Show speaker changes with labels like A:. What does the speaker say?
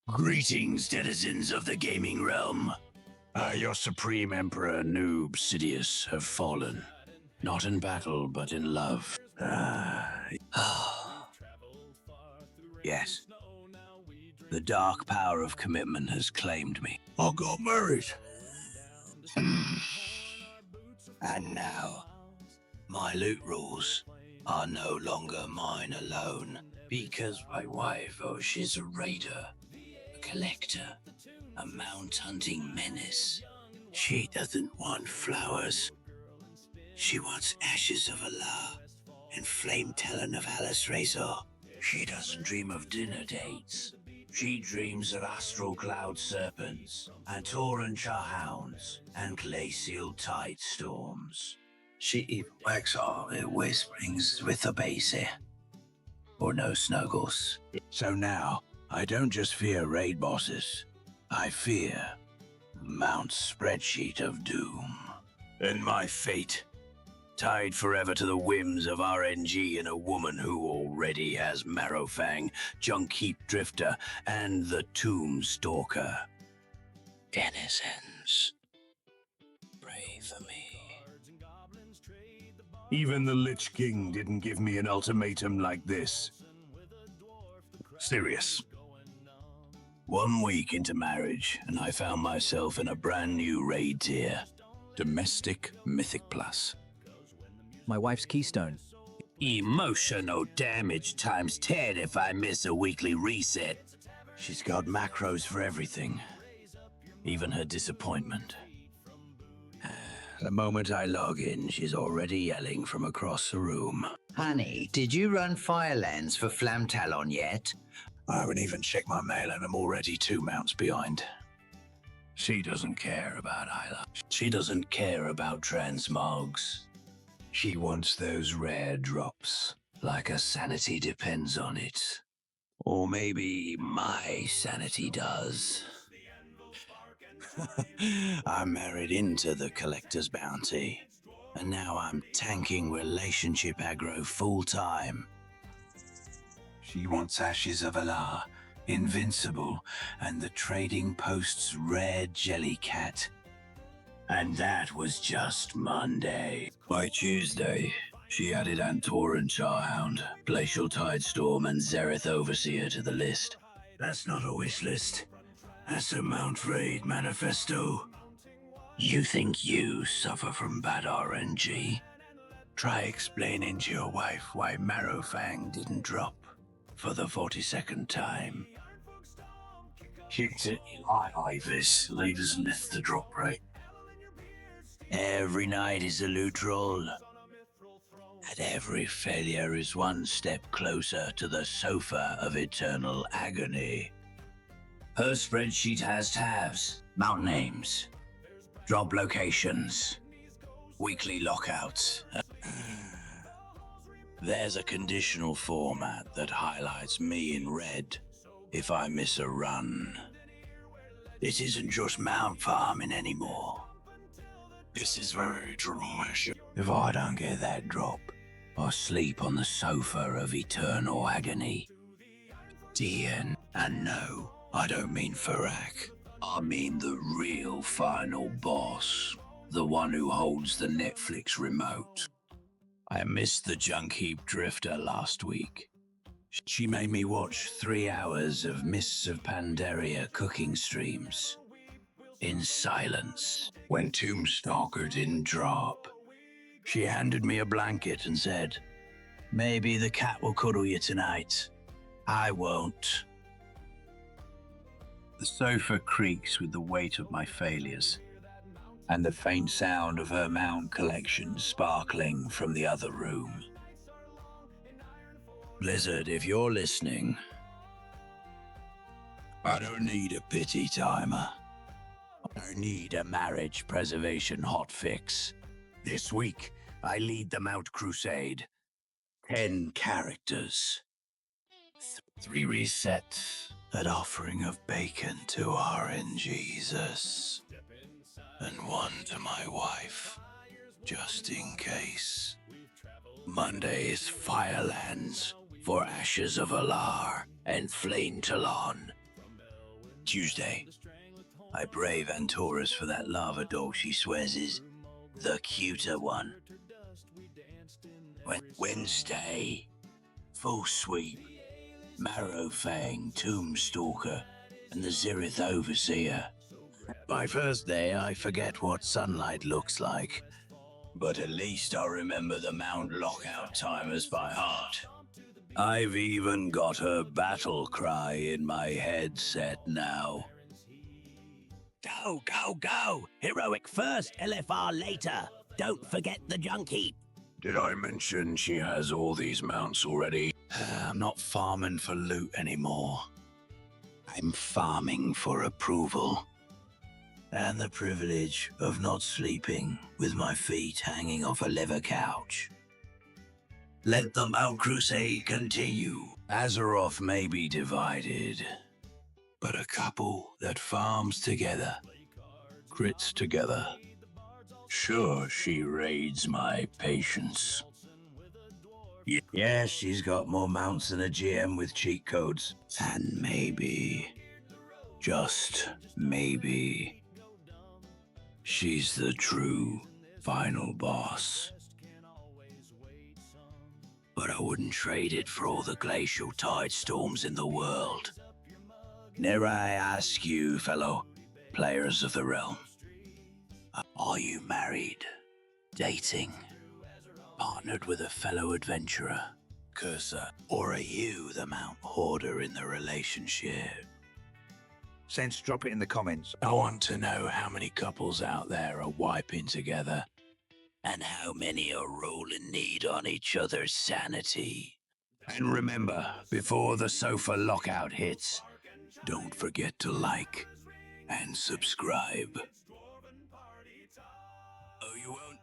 A: Greetings, denizens of the gaming realm. Your supreme emperor, Noob, Sidious, have fallen. Not in battle, but in love. Yes. The dark power of commitment has claimed me. I got married. And now, my loot rules are no longer mine alone. Because my wife, she's a raider, a collector, a mount-hunting menace. She doesn't want flowers. She wants ashes of Allah and Flametalon of Alysrazor. She doesn't dream of dinner dates. She dreams of Astral Cloud Serpents, Antoran Charhounds, and Glacial Tidestorms. She even works all her whisperings with a basic. Or no snuggles. So now, I don't just fear raid bosses. I fear Mount Spreadsheet of Doom. And my fate, tied forever to the whims of RNG and a woman who already has Marrowfang, Junkheap Drifter, and the Tomb Stalker. Denizens, pray for me. Even the Lich King didn't give me an ultimatum like this. Serious. 1 week into marriage, and I found myself in a brand new raid tier. Domestic Mythic Plus.
B: My wife's keystone.
A: Emotional damage times 10 if I miss a weekly reset. She's got macros for everything. Even her disappointment. The moment I log in, she's already yelling from across the room.
C: Honey, did you run Firelands for Flametalon yet?
A: I haven't even checked my mail and I'm already 2 mounts behind. She doesn't care about Isla. She doesn't care about transmogs. She wants those rare drops, like her sanity depends on it. Or maybe my sanity does. I married into the collector's bounty, and now I'm tanking relationship aggro full-time. She wants Ashes of Allah, Invincible, and the Trading Post's rare Jellycat. And that was just Monday. By Tuesday, she added Antoran Charhound, Glacial Tidestorm, and Zereth Overseer to the list. That's not a wish list. That's a Mount Raid manifesto. You think you suffer from bad RNG? Try explaining to your wife why Marrowfang didn't drop for the 42nd time. Leaders lift the drop rate. Every night is a loot roll. And every failure is one step closer to the Sofa of Eternal Agony. Her spreadsheet has tabs, mount names, drop locations, weekly lockouts. There's a conditional format that highlights me in red if I miss a run. It isn't just mount farming anymore. This is very dramatic. If I don't get that drop, I sleep on the Sofa of Eternal Agony. DN, and no, I don't mean Farak. I mean the real final boss. The one who holds the Netflix remote. I missed the Junkheap Drifter last week. She made me watch 3 hours of Mists of Pandaria cooking streams. In silence, when Tomb Stalker didn't drop. She handed me a blanket and said, "Maybe the cat will cuddle you tonight. I won't." The sofa creaks with the weight of my failures, and the faint sound of her mount collection sparkling from the other room. Blizzard, if you're listening, I don't need a pity timer. I need a marriage preservation hotfix. This week, I lead the Mount Crusade. 10 characters. 3 resets. An offering of bacon to RNGesus. And 1 to my wife, just in case. Monday is Firelands for Ashes of Allah and Flametalon. Tuesday. I brave Antorus for that lava dog she swears is the cuter one. Wednesday, full sweep. Marrowfang, Tomb Stalker, and the Zereth Overseer. By Thursday, I forget what sunlight looks like, but at least I'll remember the Mount Lockout timers by heart. I've even got her battle cry in my headset now. Go, go, go! Heroic first, LFR later. Don't forget the Junkheap. Did I mention she has all these mounts already? I'm not farming for loot anymore. I'm farming for approval. And the privilege of not sleeping with my feet hanging off a leather couch. Let the Mount Crusade continue. Azeroth may be divided, but a couple that farms together, grits together. Sure, she raids my patience. Yeah, she's got more mounts than a GM with cheat codes. And maybe, just maybe, she's the true final boss. But I wouldn't trade it for all the glacial tidestorms in the world. Dare I ask you, fellow players of the realm, are you married, dating, partnered with a fellow adventurer, cursor, or are you the Mount Hoarder in the relationship?
D: Sense, drop it in the comments.
A: I want to know how many couples out there are wiping together, and how many are rolling need on each other's sanity. And remember, before the sofa lockout hits, don't forget to like and subscribe. Oh, you won't?